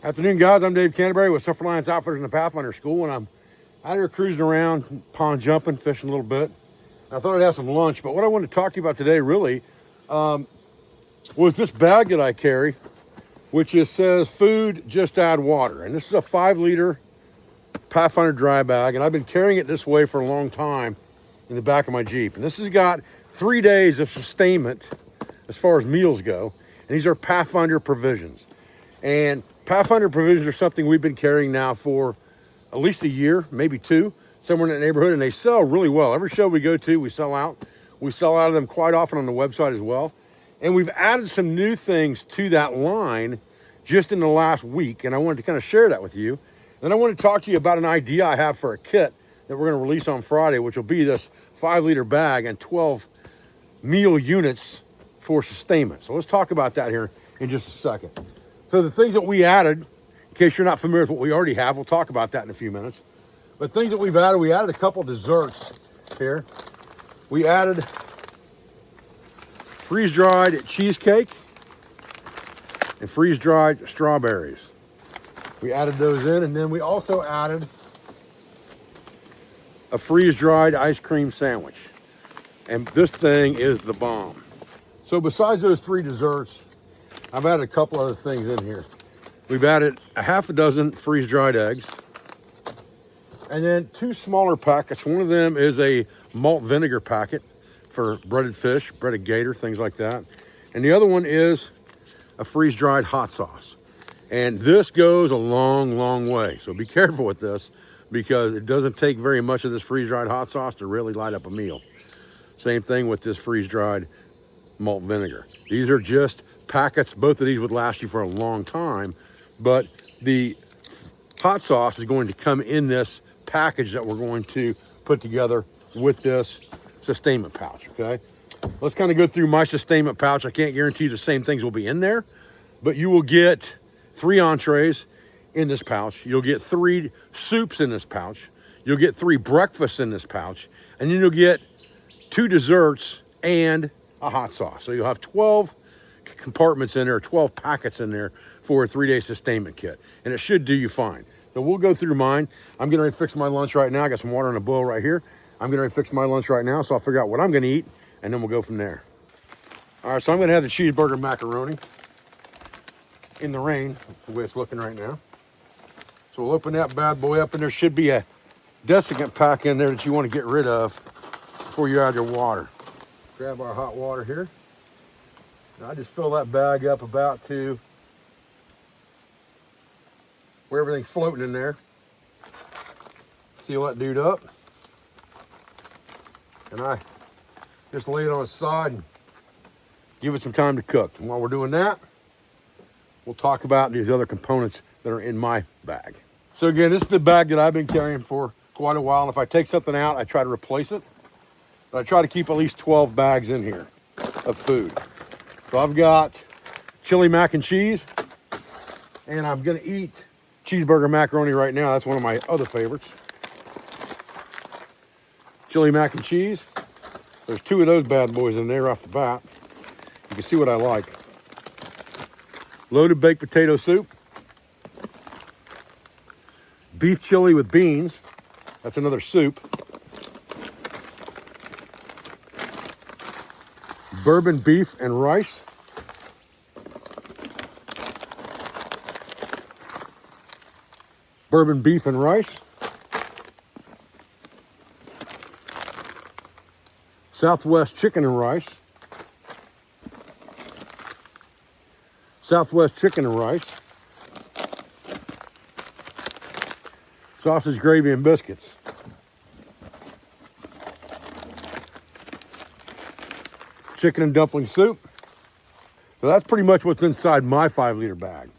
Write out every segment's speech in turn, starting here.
Afternoon, guys. I'm Dave Canterbury with Suffer Lions Outfitters in the Pathfinder School, and I'm out here cruising around, pond jumping, fishing a little bit. I thought I'd have some lunch, but what I wanted to talk to you about today really was this bag that I carry, which says food, just add water. And this is a 5-liter Pathfinder dry bag, and I've been carrying it this way for a long time in the back of my Jeep. And this has got 3 days of sustainment as far as meals go, and these are Pathfinder provisions. And Pathfinder provisions are something we've been carrying now for at least a year, maybe 2, somewhere in that neighborhood, and they sell really well. Every show we go to, we sell out. We sell out of them quite often on the website as well. And we've added some new things to that line just in the last week, and I wanted to kind of share that with you. And I want to talk to you about an idea I have for a kit that we're going to release on Friday, which will be this 5-liter bag and 12 meal units for sustainment. So let's talk about that here in just a second. So the things that we added, in case you're not familiar with what we already have, we'll talk about that in a few minutes. But things that we added a couple desserts here. We added freeze-dried cheesecake and freeze-dried strawberries. We added those in, and then we also added a freeze-dried ice cream sandwich. And this thing is the bomb. So besides those 3 desserts, I've added a couple other things in here. We've added a half a dozen freeze-dried eggs, and then 2 smaller packets. One of them is a malt vinegar packet for breaded fish, breaded gator, things like that. And the other one is a freeze-dried hot sauce. And this goes a long, long way. So be careful with this, because it doesn't take very much of this freeze-dried hot sauce to really light up a meal. Same thing with this freeze-dried malt vinegar. These are just packets. Both of these would last you for a long time, but the hot sauce is going to come in this package that we're going to put together with this Sustainment Pouch, okay? Let's kind of go through my Sustainment Pouch. I can't guarantee the same things will be in there, but you will get 3 entrees in this pouch. You'll get 3 soups in this pouch. You'll get 3 breakfasts in this pouch, and then you'll get 2 desserts and a hot sauce. So you'll have 12 compartments in there, 12 packets in there for a 3-day sustainment kit, and it should do you fine. So we'll go through mine. I'm getting ready to fix my lunch right now. I got some water in a bowl right here. I'm getting ready to fix my lunch right now, so I'll figure out what I'm gonna eat, and then we'll go from there. All right, so I'm gonna have the cheeseburger macaroni in the rain, the way it's looking right now. So we'll open that bad boy up, and there should be a desiccant pack in there that you want to get rid of before you add your water. Grab our hot water here. Now I just fill that bag up about to where everything's floating in there. Seal that dude up. And I just lay it on its side and give it some time to cook. And while we're doing that, we'll talk about these other components that are in my bag. So again, this is the bag that I've been carrying for quite a while. And if I take something out, I try to replace it. But I try to keep at least 12 bags in here of food. So I've got chili mac and cheese, and I'm gonna eat cheeseburger macaroni right now. That's one of my other favorites. Chili mac and cheese. There's 2 of those bad boys in there off the bat. You can see what I like. Loaded baked potato soup. Beef chili with beans. That's another soup. Bourbon beef and rice. Bourbon beef and rice. Southwest chicken and rice. Southwest chicken and rice. Sausage, gravy, and biscuits. Chicken and dumpling soup. So that's pretty much what's inside my 5-liter bag.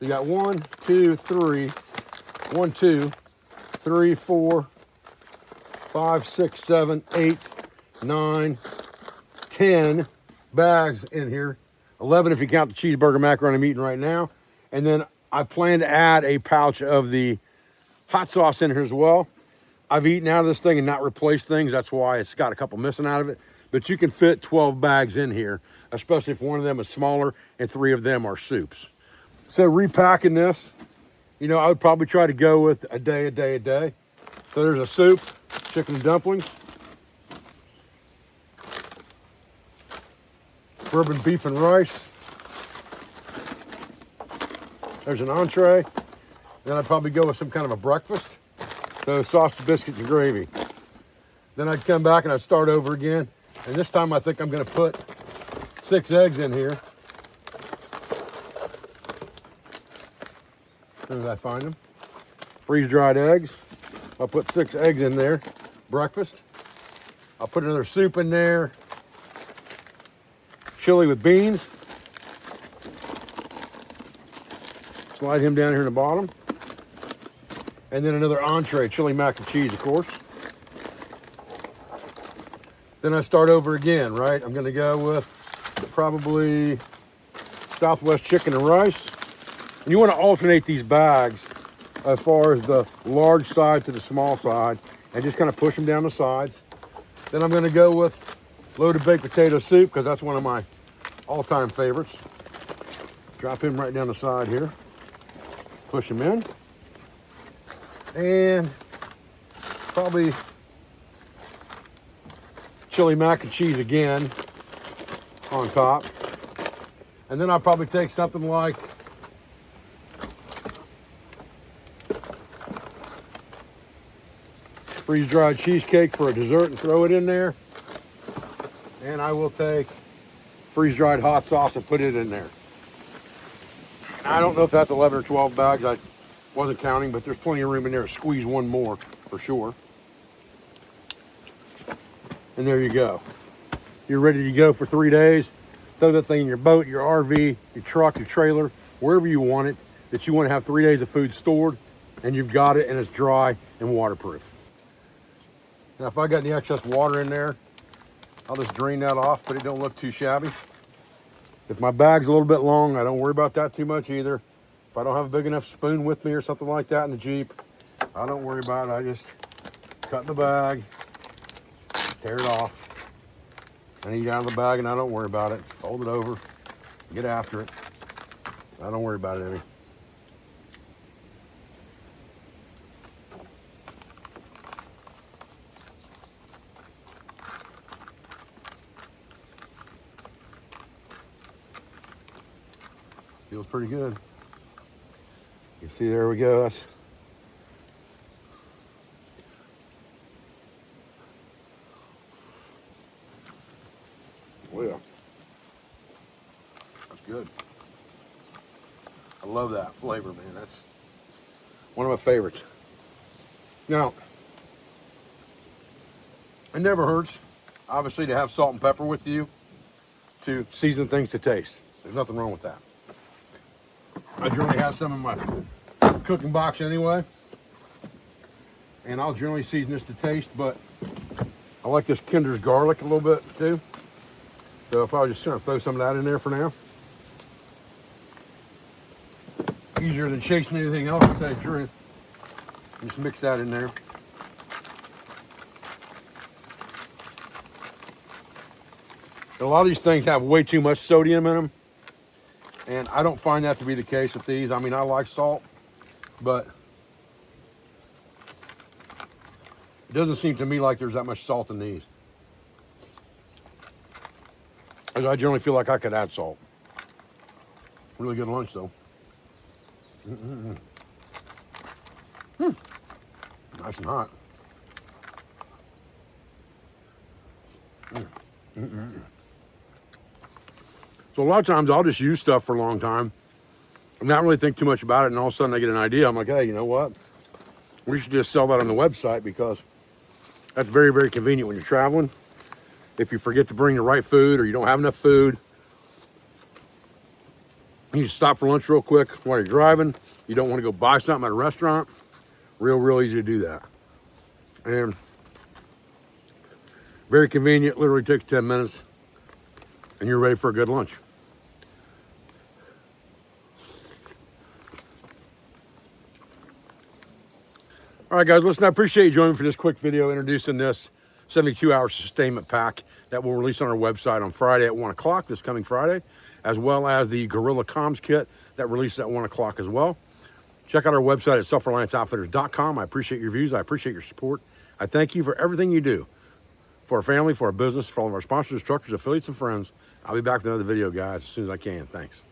You got 1, 2, 3, 1, 2, 3, 4, 5, 6, 7, 8, 9, 10 bags in here. 11 if you count the cheeseburger macaroni I'm eating right now. And then I plan to add a pouch of the hot sauce in here as well. I've eaten out of this thing and not replaced things. That's why it's got a couple missing out of it. But you can fit 12 bags in here, especially if one of them is smaller and 3 of them are soups. So repacking this, You know, I would probably try to go with a day. So there's a soup, chicken and dumplings, bourbon beef and rice. There's an entree. Then I'd probably go with some kind of a breakfast. So sausage, biscuits, and gravy. Then I'd come back and I'd start over again. And this time I think I'm gonna put 6 eggs in here. As soon as I find them. Freeze-dried eggs. I'll put 6 eggs in there. Breakfast. I'll put another soup in there. Chili with beans. Slide him down here in the bottom. And then another entree, chili mac and cheese, of course. Then I start over again, right? I'm gonna go with probably Southwest chicken and rice. And you wanna alternate these bags as far as the large side to the small side and just kind of push them down the sides. Then I'm gonna go with loaded baked potato soup because that's one of my all-time favorites. Drop him right down the side here. Push him in. And probably chili mac and cheese again on top. And then I'll probably take something like freeze-dried cheesecake for a dessert and throw it in there. And I will take freeze-dried hot sauce and put it in there. And I don't know if that's 11 or 12 bags. I wasn't counting, but there's plenty of room in there to squeeze one more for sure. And there you go. You're ready to go for 3 days. Throw that thing in your boat, your RV, your truck, your trailer, wherever you want it, that you want to have 3 days of food stored, and you've got it and it's dry and waterproof. Now, if I got any excess water in there, I'll just drain that off, but it don't look too shabby. If my bag's a little bit long, I don't worry about that too much either. If I don't have a big enough spoon with me or something like that in the Jeep, I don't worry about it. I just cut the bag, tear it off, and eat out of the bag, and I don't worry about it. Fold it over, get after it. I don't worry about it any. Feels pretty good. You see, there we go. That's oh yeah, that's good. I love that flavor, man. That's one of my favorites. Now, it never hurts, obviously, to have salt and pepper with you to season things to taste. There's nothing wrong with that. I generally have some in my cooking box anyway, and I'll generally season this to taste, but I like this Kinder's garlic a little bit too, so I'll probably just throw some of that in there for now. Easier than chasing anything else, to tell you the truth. Just mix that in there. A lot of these things have way too much sodium in them, and I don't find that to be the case with these. I mean, I like salt, but it doesn't seem to me like there's that much salt in these. I generally feel like I could add salt. Really good lunch, though. Nice and hot. So a lot of times I'll just use stuff for a long time and not really think too much about it, and all of a sudden I get an idea. I'm like, hey, you know what? We should just sell that on the website, because that's very, very convenient when you're traveling. If you forget to bring the right food or you don't have enough food, you just stop for lunch real quick while you're driving. You don't want to go buy something at a restaurant. Real easy to do that. And very convenient, literally takes 10 minutes and you're ready for a good lunch. All right, guys, listen, I appreciate you joining me for this quick video introducing this 72-hour sustainment pack that we'll release on our website on Friday at 1 o'clock, this coming Friday, as well as the Gorilla Comms kit that releases at 1 o'clock as well. Check out our website at selfrelianceoutfitters.com. I appreciate your views. I appreciate your support. I thank you for everything you do for our family, for our business, for all of our sponsors, instructors, affiliates, and friends. I'll be back with another video, guys, as soon as I can. Thanks.